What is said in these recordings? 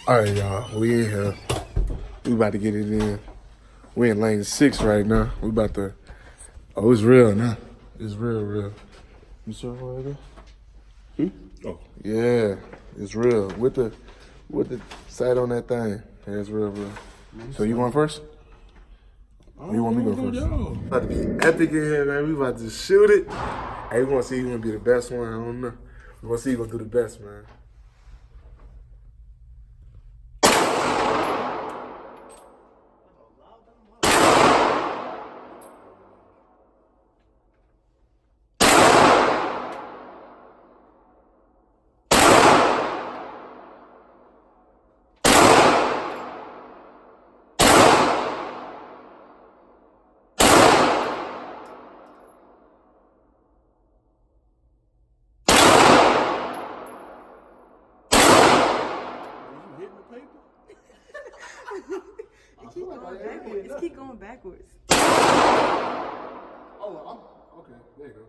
All right, y'all. We in here. We about to get it in. We in lane 6 right now. We about to. Oh, it's real now. It's real. You saw right there? Oh, yeah. It's real. With the sight on that thing. Yeah, it's real. So you going first? Or you want me to go first? About to be epic in here, man. We about to shoot it. Hey, we want to see who's gonna be the best one. I don't know. We want to see who's gonna do the best, man. Just keep going backwards. Oh, okay. There you go.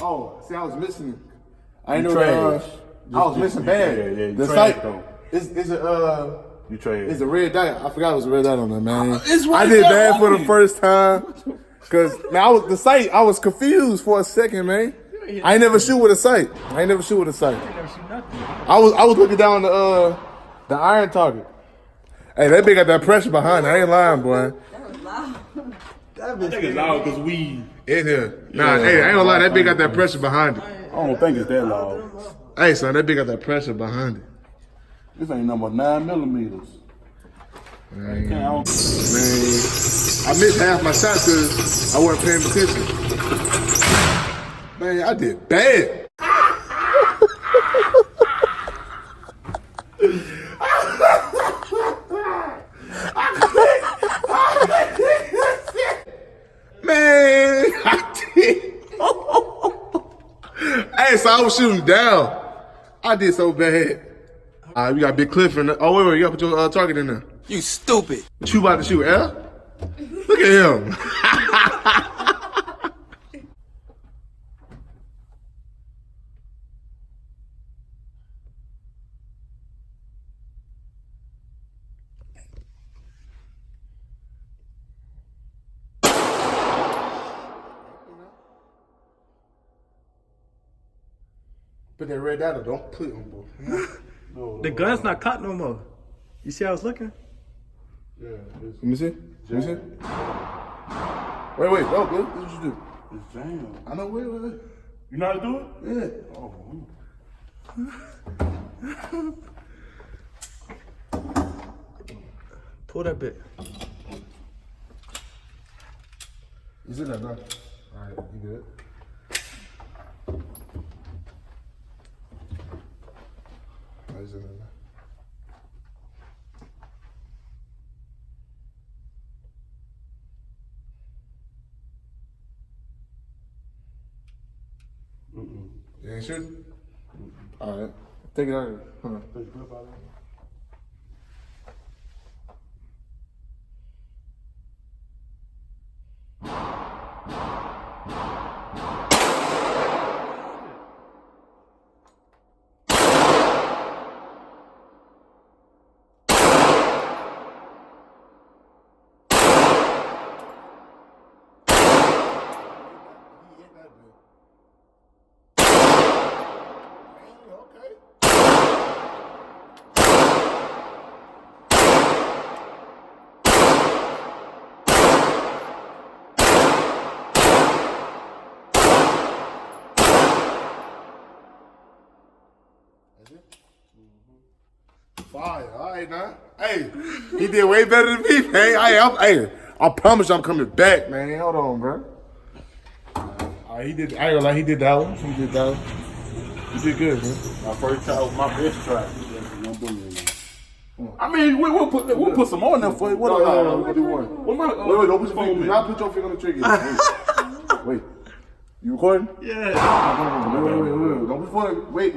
Oh, see, I was missing it. I didn't know I was missing bad. Yeah, the sight is a You trade. It's a red dot. I forgot it was a red dot on there, man. I did bad for the first time. Cause man, I was confused for a second, man. I ain't never shoot with a sight. I was looking down the iron target. Hey, that bitch got that pressure behind it. I ain't lying, boy. That was loud. I think it's loud because we In here. Nah, hey, I ain't gonna lie, that bitch got that pressure behind it. I don't think it's that loud. Hey, son, that bitch got that pressure behind it. This ain't number 9 millimeters. Man, I missed half my shots because I wasn't paying attention. Man, I did bad. Man, I did. Hey, so I was shooting down. I did so bad. We got Big Cliff in there. Oh, wait, you gotta put your target in there. You stupid. What you about to shoot, L? Look at him. Put that red dot or don't put him, boy. The gun's not caught no more. You see how it's looking? Yeah. Let me see. Wait. Oh, good. This is what you do. It's jam. I know. Wait. You know how to do it? Yeah. Oh. Pull that bit. He's in there, done. All right, you good. He's in there. You ain't shooting? All right. Take it out of here. Hold on. Take the grip out of it. Fire. All right, now. Hey, he did way better than me, man. I promise you I'm coming back, man. Hold on, bro. All right, he did. I ain't gonna lie, he did that one. He did good, man. My first try was my best try. I mean, we'll put some more in there for you. What No, what do one. What am I? Wait, don't put your finger. Do not put your finger on the trigger. Wait. You recording? Yeah. Wait. Don't before. Wait.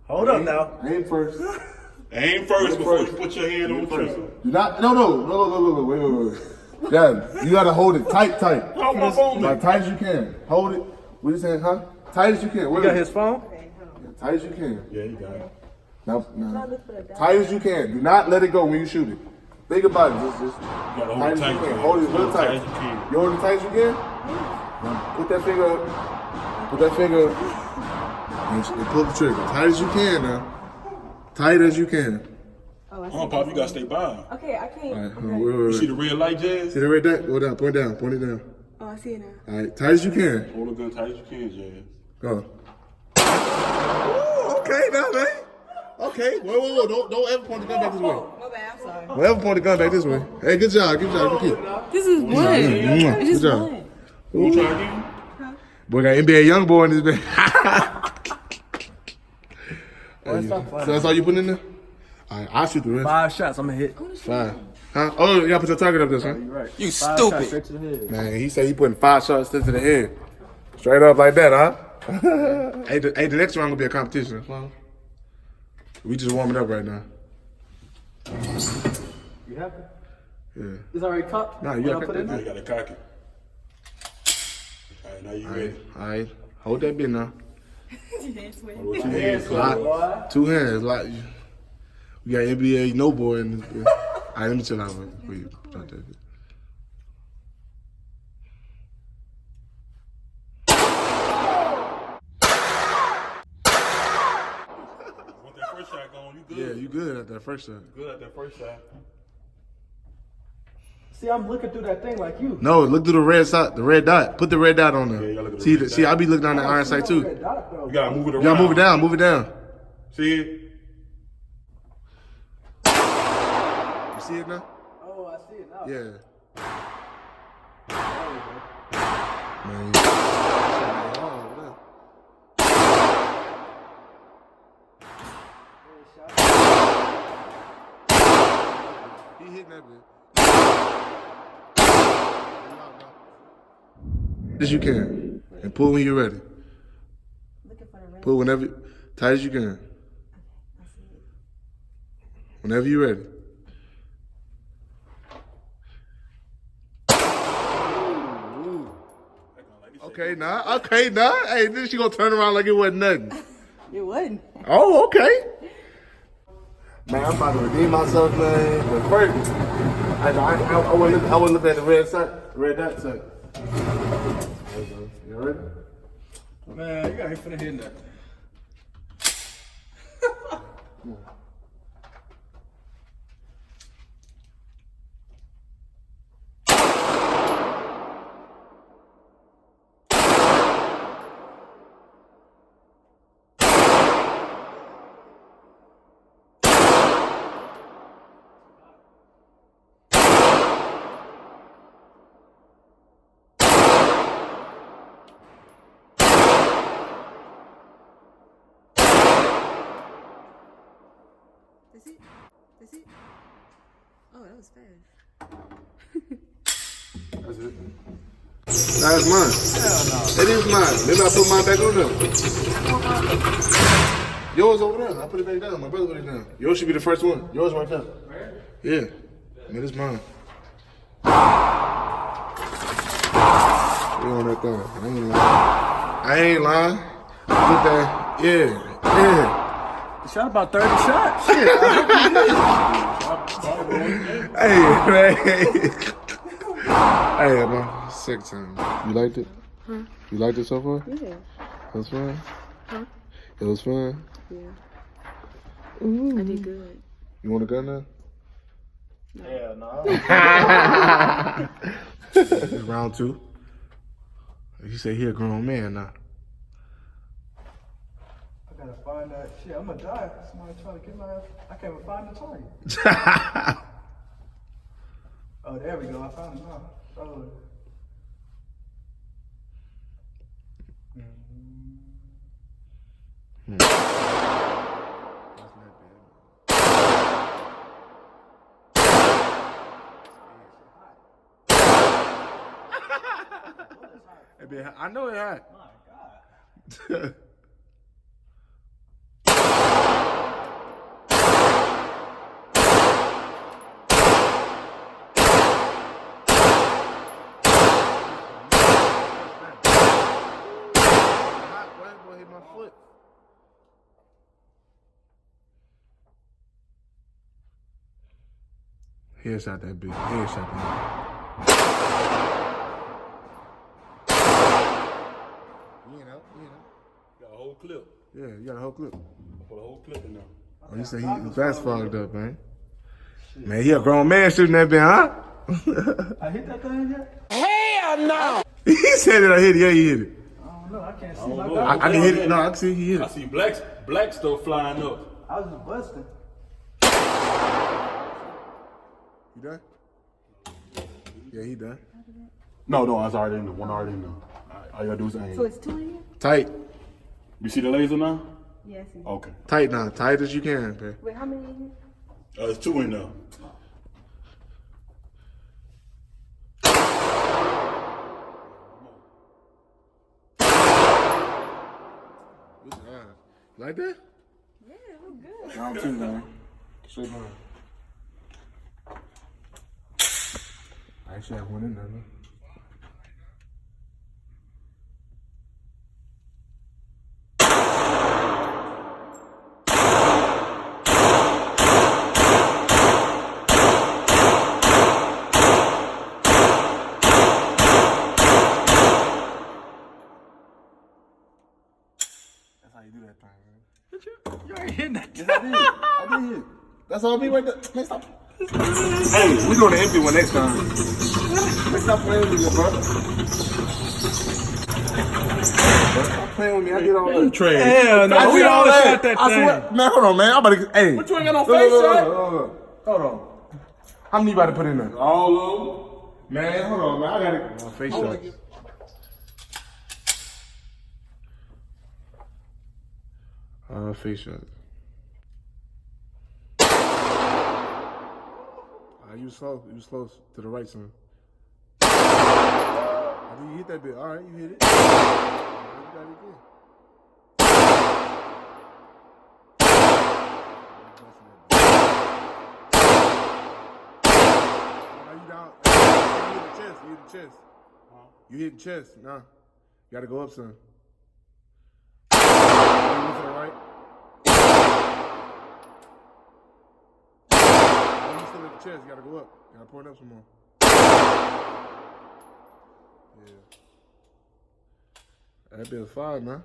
Hold up now. Aim first. Aim first before you first. put your hand on the trigger. Do not. No. Wait. Yeah, you gotta hold it tight. Hold my phone, Like tight as you can. Hold it. What you saying, huh? Tight as you can. You got his phone? Tight as you can. Yeah, you got it. Now. Tight as you can. Do not let it go when you shoot it. Think about it. Just You gotta hold tight it as tight. you can. man. Hold it real tight tight. as you can. You hold it tight as you can? Now put that finger up. Put that finger up. And pull the trigger. Tight as you can now. Tight as you can. Oh, I see. Oh, Pop, you gotta stay by. Okay, I can't. All right, Okay. You see wait. the red light, Jazz? See the red dot? Go down. Point it down. Oh, I see it now. All right, tight as you can. Hold the gun tight as you can, Jazz. Go. Ooh, okay, now, man. Okay. Whoa. Don't ever point the gun back this way. My bad, I'm sorry. Don't ever point the gun back this way. Hey, good job. Good keep. This is one. Mwah. It's just Good job. one. You try again? Boy, got NBA young boy in this bed. So that's all you put in there? All right, I'll shoot the rest. 5 shots, I'm gonna hit. 5. Huh? Oh, you gotta put your target up there, son. You right. You 5 stupid. shots straight to the head. Man, he said he putting 5 shots to the head. Straight up like that, huh? hey, the next round gonna be a competition. Huh? We just warming up right now. You happy? Yeah. It's already cocked? Nah, you What gotta I put cut in Now there? you gotta cock it. All right, now you ready. All right. Hold that bit now. Hold your hands closed. 2 hands. Like, we got NBA no boy in this bit. All right, let me chill out for you. About that bit. Once that first shot going, you Yeah, good. you good at that first shot. Good at that first shot. See, I'm looking through that thing like you. No, look through the red side, the red dot. Put the red dot on there. Yeah, you gotta look at the red See, dot. I be looking down the iron sight too. Red dot, though. You gotta move it around. You gotta move it down. See it? You see it now? Oh, I see it now. Yeah. There we go. Man, he hitting that bit. As you can. And pull when you're ready. Looking for the red. Pull whenever, tight as you can. I see it. Whenever you're ready. Okay, now. Hey, then she gonna turn around like it wasn't nothing. It wasn't. Oh, okay. Man, I'm about to redeem myself, man. But first, I wasn't looking at the red side, the red dot side. You ready? Man, you got him finna hit that. That's it? Oh, that was fast. That's it. That's mine. It is mine. Maybe I put mine back on there. Yours over there. I put it back down. My brother put it down. Yours should be the first one. Yours right there. Yeah. Man, it's mine. You on that thing. I ain't lying. Put that. Yeah. Shot about 30 shots. Shit. Hey, man. Hey, man. Second time. You liked it? Huh? You liked it so far? Yeah. It was fun? Huh? It was fun? Yeah. Ooh. I did good. You want a gun now? Hell no. It's round 2. You say he a grown man now. I gotta find that shit. I'm gonna die. Somebody trying to get my ass. I can't even find the target. Oh, there we go. I found it now. Oh. I know it hot. My God. my foot. Headshot that bitch. Headshot that. You know. Got a whole clip. Yeah, you got a whole clip. Put a whole clip in there. Oh, you say he fast fogged up, man. Man, he a grown man shooting that bitch, huh? I hit that thing yet? He said that I hit it. Yeah, he hit it. I don't know. I can't see I don't my know. guy. I can hit it. No, I can see he hit I it. see black stuff flying up. I was just busting. You done? Yeah, he done. No, I was already in there. One already in there. All you gotta do is aim. So it's 2 in here? Tight. You see the laser now? Yeah, I see. Okay. Tight now. Tight as you can, man. Wait, how many in here? There's 2 in there. Like that? Yeah, it look good. Round 2, man. Straight line. I actually have one in there, man. That's how you do that thing, man. You ain't hitting that. Yes, I did. That's all me right there. Man, stop. Hey, we doing the empty one next time. Man, stop playing with me, bro. Stop playing with me. I get all that. Trash. Hell no. I We did all that. shot that I thing. swear. Man, hold on, man. I'm about to. Hey. But you ain't got no Look, face look, shot. Hold on. How many you about to put in there? All of Man, hold on, man. I got it. My face shot. Face shot. You was close. You was close to the right, son. I think you hit that bit. All right, you hit it. You got it again. Now you down. You hit the chest. You hit the chest. You hit the chest. Nah. You gotta go up, son. You look to the right. You still at the chest. You gotta go up. You gotta point up some more. Yeah. That bit was fire, man.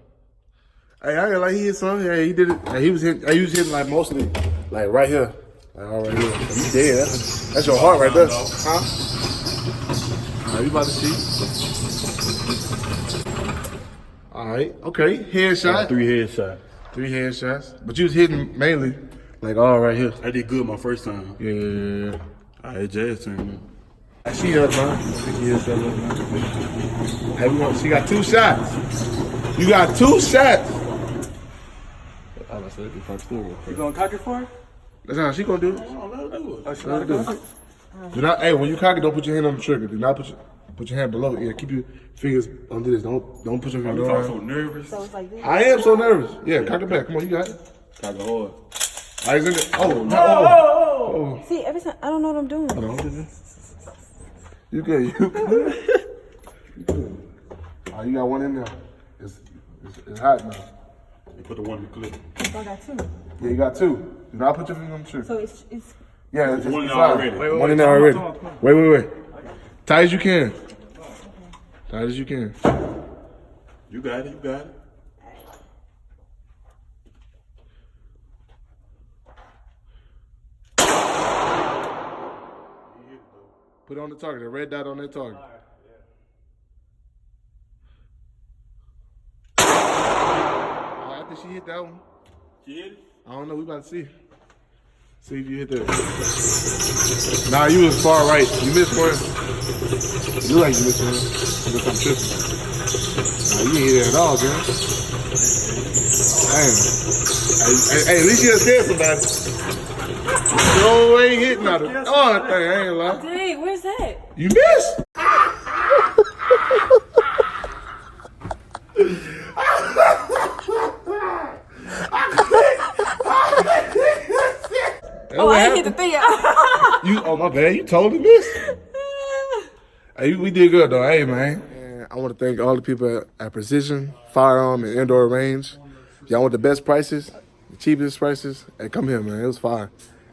Hey, I got like he hit some. Yeah, he did it. Hey, he was hitting like mostly like right here. Like all right here. You dead. That's your heart right there. Huh? Alright, you about to see. Alright, okay. Headshot. 3 headshots. 3 headshots. But you was hitting mainly like all right here. I did good my first time. Yeah. Alright, Jazz turn now. I see her, man. Hey, she got 2 shots. You got 2 shots. You gonna cock it for her? That's how she gonna do it. Oh, let her do it. Oh, she Let her gonna do it. Do not. Hey, when you cock it, don't put your hand on the trigger. Do not put your hand below. Yeah, keep your fingers under this. Don't put your I'm finger so around. nervous. So it's like this. I am so nervous. Yeah, cock it back. Come on, you got it. Cock it hard. I was in there. Oh, no. Oh. See, every time I don't know what I'm doing. Hold on. You good? You good? You good? Oh, you got one in there. It's hot now. You put the one in the clip. So I got 2. Yeah, you got 2. Do not put your finger on the trigger. So it's Yeah, it's one in it's there hot. already. One in there already. Wait. Tight as you can. Tight as you can. You got it. Put it on the target. The red dot on that target. I think she hit that one. You hit it? I don't know. We about to see. See if you hit that. Nah, you was far right. You missed one. You like you missed one. But I'm tripping. Nah, you ain't hit it at all, girl. Damn. Hey, at least you done scared somebody. You ain't hitting out of it. Oh, that thing, I ain't lying. dang, where's that? You missed. Oh, I didn't hit the thing. Oh my bad, you totally missed. Hey, we did good though. Hey man. And I want to thank all the people at Precision Firearm and Indoor Range Y'all want the best prices, the cheapest prices? Hey, come here, man. It was fine.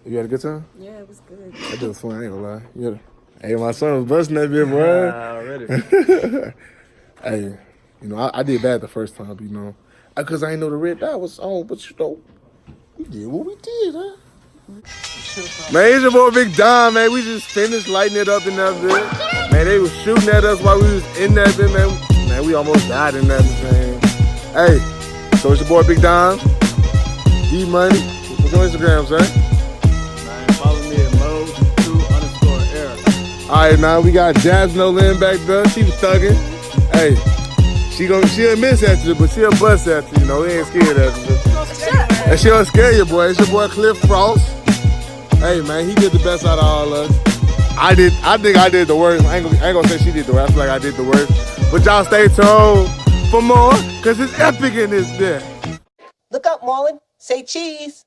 You had a good time? Yeah, it was good. That was fun. I ain't gonna lie. Hey, my son was busting that bit, bro. Already. Hey, you know, I did bad the first time, you know, because I ain't know the red dot was on. But you know, we did what we did, huh? Man, it's your boy Big Don, man. We just finished lighting it up in that bit. Man, they was shooting at us while we was in that bit, man. Man, we almost died in that bit, man. Hey, so it's your boy Big Don, D-Money. What's on Instagram, son? Man, follow me at Mo2_Eric. All right, now we got Jasmine Olin back there. She was thugging. Hey, she'll miss at you, but she'll bust at you. You know, we ain't scared of you. And she don't scare you, boy. It's your boy Cliff Frost. Hey, man, he did the best out of all of us. I think I did the worst. I ain't gonna say she did the worst. I feel like I did the worst. But y'all stay tuned for more, cause it's epic in this bit. Look up, Marlon. Say cheese.